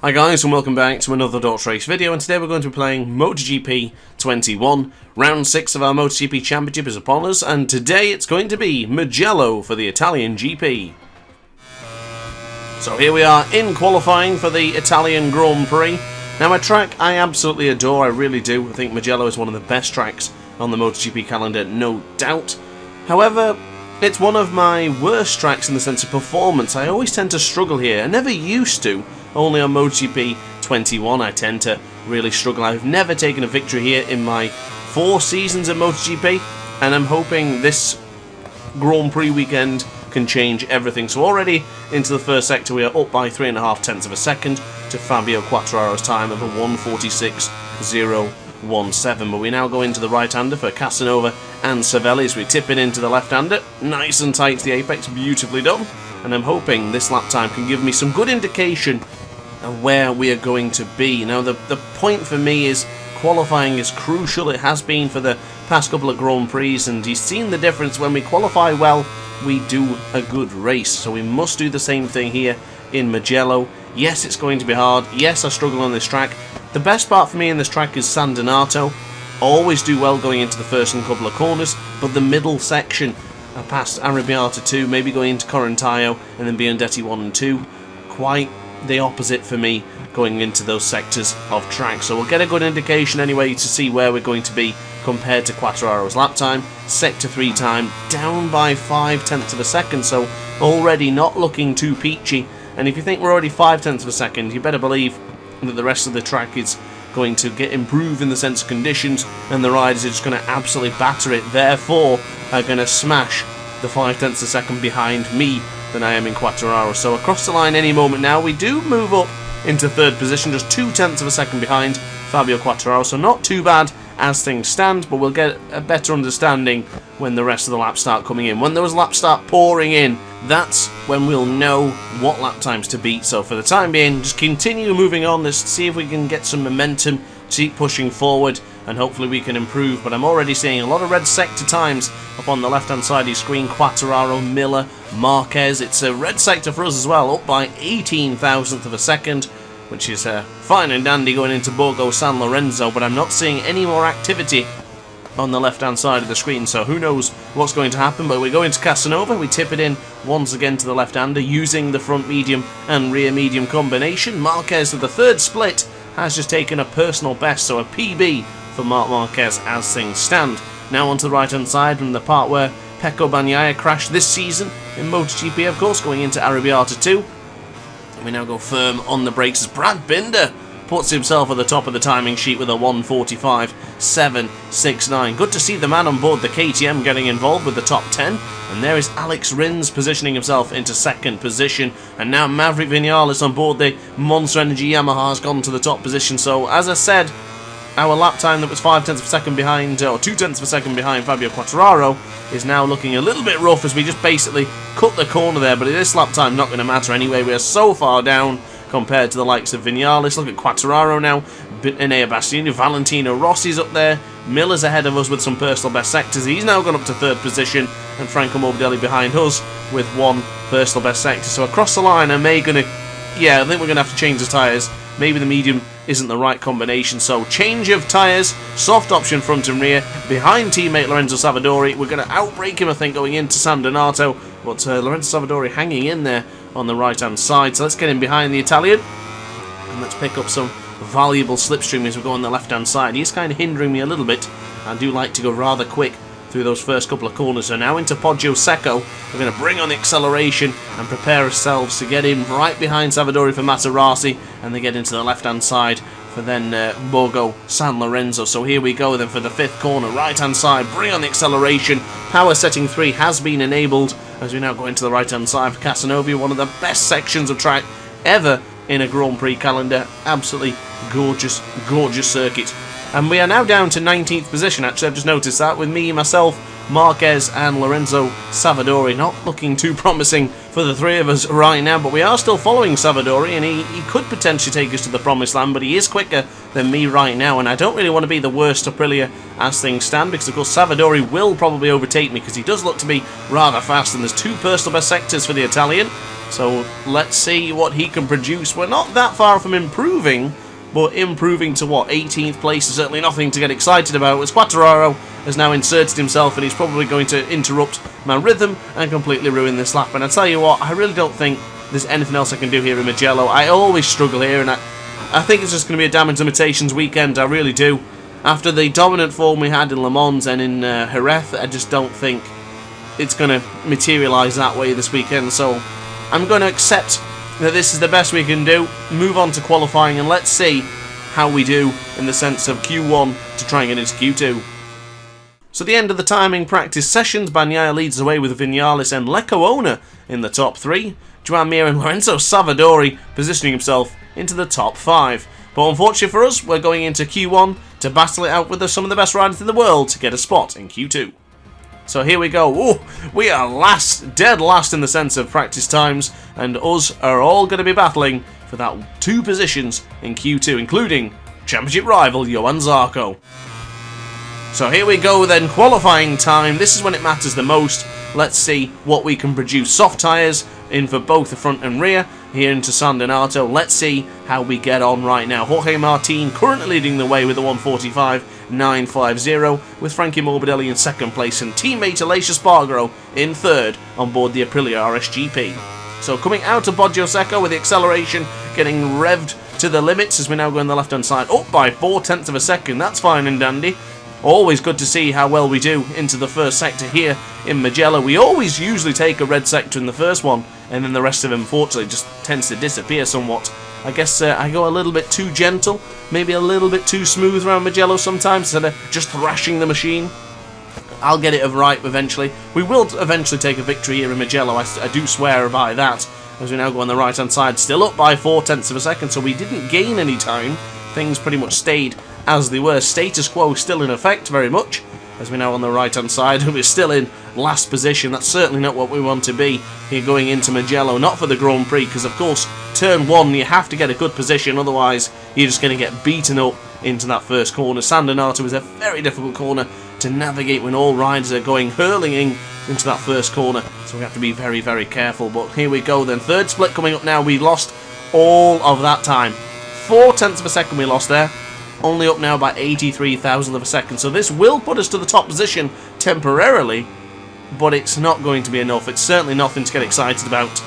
Hi guys, and welcome back to another DrAce video, and today we're going to be playing MotoGP 21. Round 6 of our MotoGP Championship is upon us, and today it's going to be Mugello for the Italian GP. So here we are in qualifying for the Italian Grand Prix. Now a track I absolutely adore, I really do. I think Mugello is one of the best tracks on the MotoGP calendar, no doubt. However, it's one of my worst tracks in the sense of performance. I always tend to struggle here. I never used to. Only on MotoGP 21 I tend to really struggle. I've never taken a victory here in my 4 seasons at MotoGP, and I'm hoping this Grand Prix weekend can change everything. So already into the first sector we are up by 3.5 tenths of a second to Fabio Quartararo's time of a 1:46.017. But we now go into the right-hander for Casanova and Cervelli as we tip it into the left-hander. Nice and tight to the apex, beautifully done. And I'm hoping this lap time can give me some good indication of where we are going to be. Now the point for me is qualifying is crucial. It has been for the past couple of Grand Prix, and you've seen the difference. When we qualify well, we do a good race. So we must do the same thing here in Mugello. Yes, it's going to be hard. Yes, I struggle on this track. The best part for me in this track is San Donato. Always do well going into the first and couple of corners, but the middle section, past Arrabbiata 2, maybe going into Corantaio, and then Biondetti 1 and 2, quite the opposite for me going into those sectors of track. So we'll get a good indication anyway to see where we're going to be compared to Quartararo's lap time. Sector 3 time down by 5 tenths of a second, so already not looking too peachy. And if you think we're already 5 tenths of a second, you better believe that the rest of the track is going to get improved in the sense of conditions, and the riders are just going to absolutely batter it, therefore are going to smash the 5 tenths of a second behind me than I am in Quartararo. So across the line any moment now, we do move up into 3rd position, just 2 tenths of a second behind Fabio Quartararo, so not too bad as things stand, but we'll get a better understanding when the rest of the laps start coming in. When those laps start pouring in, that's when we'll know what lap times to beat. So for the time being, just continue moving on. Let's see if we can get some momentum, keep pushing forward, and hopefully we can improve. But I'm already seeing a lot of red sector times up on the left hand side of your screen. Quartararo, Miller, Marquez. It's a red sector for us as well, up by 18 thousandth of a second, which is fine and dandy going into Borgo San Lorenzo, but I'm not seeing any more activity on the left hand side of the screen, so who knows what's going to happen. But we go into Casanova, we tip it in once again to the left hander using the front medium and rear medium combination. Marquez with the 3rd split has just taken a personal best, so a PB for Marc Marquez as things stand. Now onto the right hand side from the part where Pecco Bagnaia crashed this season in MotoGP, of course, going into Arrabbiata 2. We now go firm on the brakes as Brad Binder puts himself at the top of the timing sheet with a 1:45.769. Good to see the man on board the KTM getting involved with the top 10. And there is Alex Rins positioning himself into 2nd position. And now Maverick Vinales on board the Monster Energy Yamaha has gone to the top position. So as I said, our lap time that was 5 tenths of a second behind, or 2 tenths of a second behind Fabio Quartararo, is now looking a little bit rough as we just basically cut the corner there. But this lap time not going to matter anyway. We are so far down compared to the likes of Vinales. Look at Quartararo now, Enea Bastianini, Valentino Rossi's up there. Miller's ahead of us with some personal best sectors. He's now gone up to 3rd position, and Franco Morbidelli behind us with 1 personal best sector. So across the line, I think we're going to have to change the tyres. Maybe the medium isn't the right combination, so change of tyres, soft option front and rear, behind teammate Lorenzo Savadori. We're going to outbrake him, I think, going into San Donato, but Lorenzo Savadori hanging in there on the right hand side. So let's get in behind the Italian, and let's pick up some valuable slipstream as we go on the left hand side. He's kind of hindering me a little bit. I do like to go rather quick through those first couple of corners. So now into Poggio Secco, we're going to bring on the acceleration and prepare ourselves to get in right behind Savadori for Materassi, and they get into the left hand side for then Borgo San Lorenzo. So here we go then for the 5th corner, right hand side, bring on the acceleration. Power setting 3 has been enabled as we now go into the right hand side for Casanova, one of the best sections of track ever in a Grand Prix calendar. Absolutely gorgeous, gorgeous circuit. And we are now down to 19th position, actually. I've just noticed that, with me, myself, Marquez and Lorenzo Savadori. Not looking too promising for the 3 of us right now, but we are still following Savadori, and he could potentially take us to the promised land, but he is quicker than me right now, and I don't really want to be the worst Aprilia as things stand, because of course Savadori will probably overtake me, because he does look to be rather fast, and there's 2 personal best sectors for the Italian. So let's see what he can produce. We're not that far from improving, but improving to what? 18th place is certainly nothing to get excited about, as Quartararo has now inserted himself and he's probably going to interrupt my rhythm and completely ruin this lap. And I tell you what, I really don't think there's anything else I can do here in Mugello. I always struggle here, and I think it's just going to be a damage limitations weekend, I really do. After the dominant form we had in Le Mans and in Jerez, I just don't think it's going to materialise that way this weekend. So I'm going to accept that this is the best we can do, move on to qualifying, and let's see how we do in the sense of Q1 to try and get into Q2. So the end of the timing practice sessions, Bagnaia leads the way with Vinales and Lecco in the top 3. Joan Mir and Lorenzo Savadori positioning himself into the top 5. But unfortunately for us, we're going into Q1 to battle it out with some of the best riders in the world to get a spot in Q2. So here we go. Ooh, we are last, dead last in the sense of practice times, and us are all going to be battling for that 2 positions in Q2, including championship rival Johann Zarco. So here we go then, qualifying time. This is when it matters the most. Let's see what we can produce. Soft tyres in for both the front and rear here into San Donato. Let's see how we get on right now. Jorge Martin currently leading the way with a 1:45.950, with Frankie Morbidelli in second place and teammate Aleix Espargaro in third on board the Aprilia RSGP. So coming out of Poggio Secco with the acceleration getting revved to the limits as we now go on the left hand side, up by 0.4 of a second. That's fine and dandy. Always good to see how well we do into the first sector here in Mugello. We always usually take a red sector in the first one, and then the rest of them, unfortunately, just tends to disappear somewhat. I guess I go a little bit too gentle, maybe a little bit too smooth around Mugello sometimes, instead of just thrashing the machine. I'll get it right eventually. We will eventually take a victory here in Mugello, I do swear by that, as we now go on the right hand side, still up by 0.4 of a second, so we didn't gain any time. Things pretty much stayed as they were. Status quo still in effect very much, as we're now on the right hand side. We're still in last position. That's certainly not what we want to be here going into Mugello, not for the Grand Prix, because of course turn 1 you have to get a good position, otherwise you're just going to get beaten up into that first corner. San Donato is a very difficult corner to navigate when all riders are going hurling into that first corner, so we have to be very, very careful. But here we go then, third split coming up now. We lost all of that time, 0.4 of a second we lost there, only up now by 83,000 of a second. So this will put us to the top position temporarily, but it's not going to be enough. It's certainly nothing to get excited about.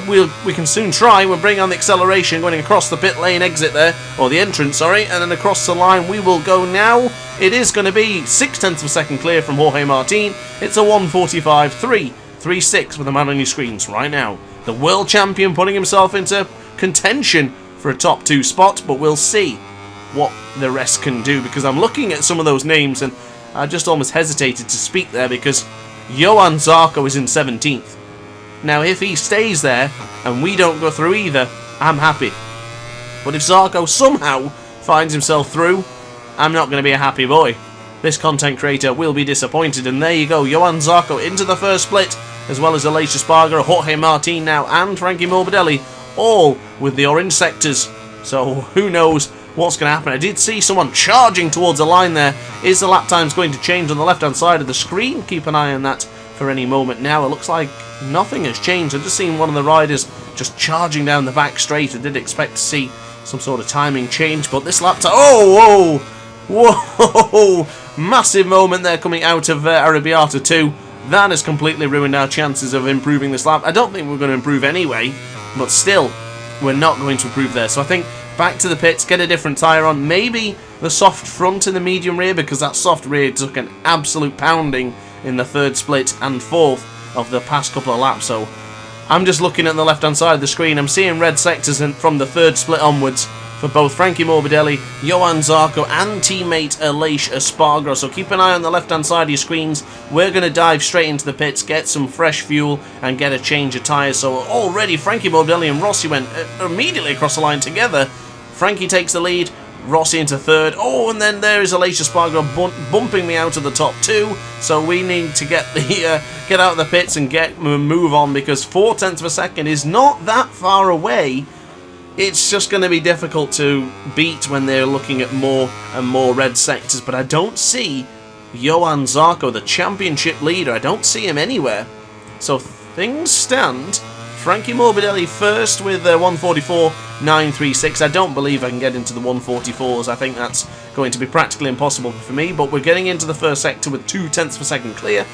We can soon try. We'll bring on the acceleration going across the pit lane exit there, or the entrance, sorry, and then across the line we will go now. It is going to be 0.6 of a second clear from Jorge Martin. It's a 1:45.336 with the man on your screens right now. The world champion putting himself into contention for a top 2 spot, but we'll see what the rest can do, because I'm looking at some of those names and I just almost hesitated to speak there, because Johann Zarco is in 17th. Now if he stays there and we don't go through either, I'm happy. But if Zarco somehow finds himself through, I'm not going to be a happy boy. This content creator will be disappointed. And there you go, Johann Zarco into the first split, as well as Aleix Espargaro, Jorge Martin now, and Frankie Morbidelli, all with the orange sectors. So who knows what's going to happen. I did see someone charging towards the line there. Is the lap times going to change on the left hand side of the screen? Keep an eye on that for any moment now. It looks like nothing has changed. I've just seen one of the riders just charging down the back straight. I did expect to see some sort of timing change, but this lap time... Oh, whoa! Whoa! Massive moment there coming out of Arrabbiata 2. That has completely ruined our chances of improving this lap. I don't think we're going to improve anyway, but still, we're not going to improve there. So I think back to the pits, get a different tyre on, maybe the soft front and the medium rear, because that soft rear took an absolute pounding in the third split and fourth of the past couple of laps. So I'm just looking at the left hand side of the screen, I'm seeing red sectors from the third split onwards for both Frankie Morbidelli, Johann Zarco and teammate Aleix Espargaro. So keep an eye on the left hand side of your screens. We're going to dive straight into the pits, get some fresh fuel and get a change of tyres. So already Frankie Morbidelli and Rossi went immediately across the line together. Frankie takes the lead, Rossi into third. Oh, and then there is Aleix Espargaro bumping me out of the top 2. So we need to get out of the pits and move on, because 0.4 of a second is not that far away. It's just going to be difficult to beat when they're looking at more and more red sectors. But I don't see Johann Zarco, the championship leader. I don't see him anywhere. So things stand Frankie Morbidelli first with 1:44.936. I don't believe I can get into the 1:44s. I think that's going to be practically impossible for me, but we're getting into the first sector with 0.2 of a second clear.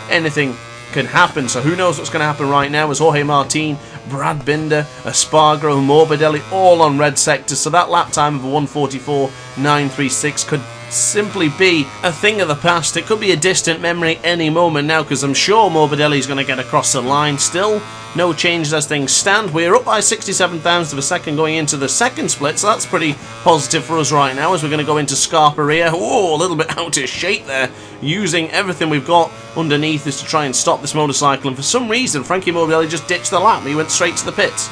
Anything can happen, so who knows what's going to happen right now as Jorge Martin, Brad Binder, Espargaro, Morbidelli all on red sectors, so that lap time of 1:44.936 could simply be a thing of the past. It could be a distant memory any moment now, because I'm sure Morbidelli is going to get across the line. Still, no changes as things stand. We're up by 67,000 of a second going into the second split, so that's pretty positive for us right now as we're going to go into Scarperia. Oh, a little bit out of shape there, using everything we've got underneath us to try and stop this motorcycle, and for some reason Frankie Morbidelli just ditched the lap. He went straight to the pits.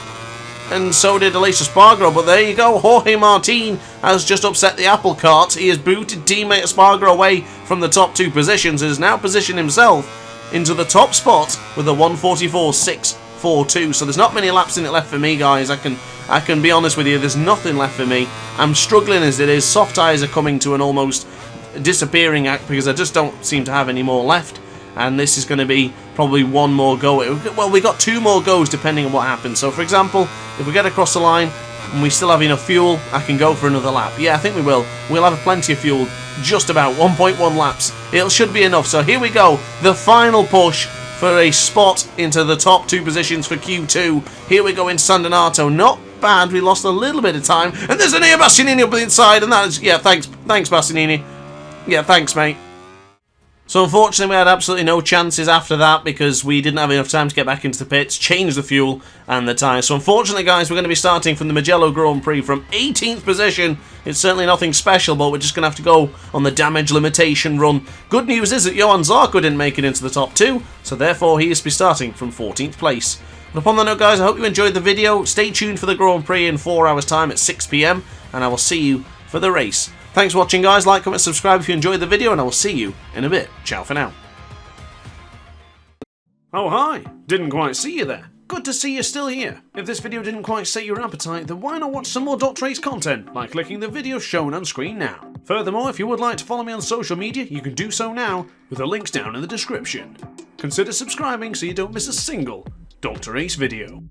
And so did Aleix Espargaro, but there you go, Jorge Martin has just upset the apple cart. He has booted teammate Espargaro away from the top 2 positions and has now positioned himself into the top spot with a 1:44.642. So there's not many laps in it left for me, guys. I can be honest with you, there's nothing left for me. I'm struggling as it is. Soft tyres are coming to an almost disappearing act because I just don't seem to have any more left. And this is going to be probably one more go. Well, we got 2 more goes depending on what happens. So, for example, if we get across the line and we still have enough fuel, I can go for another lap. Yeah, I think we will. We'll have plenty of fuel, just about 1.1 laps. It should be enough. So here we go, the final push for a spot into the top 2 positions for Q2. Here we go in San Donato. Not bad. We lost a little bit of time. And there's an Enea Bastianini up the inside. And that is, yeah, thanks Bastianini. Yeah, thanks, mate. So unfortunately we had absolutely no chances after that because we didn't have enough time to get back into the pits, change the fuel and the tyres. So unfortunately, guys, we're going to be starting from the Mugello Grand Prix from 18th position. It's certainly nothing special, but we're just going to have to go on the damage limitation run. Good news is that Johan Zarco didn't make it into the top 2, so therefore he is to be starting from 14th place. But upon that note, guys, I hope you enjoyed the video. Stay tuned for the Grand Prix in 4 hours time at 6 PM, and I will see you for the race. Thanks for watching, guys. Like, comment, subscribe if you enjoyed the video, and I will see you in a bit. Ciao for now. Oh, hi. Didn't quite see you there. Good to see you're still here. If this video didn't quite set your appetite, then why not watch some more DrAce content by clicking the video shown on screen now. Furthermore, if you would like to follow me on social media, you can do so now with the links down in the description. Consider subscribing so you don't miss a single DrAce video.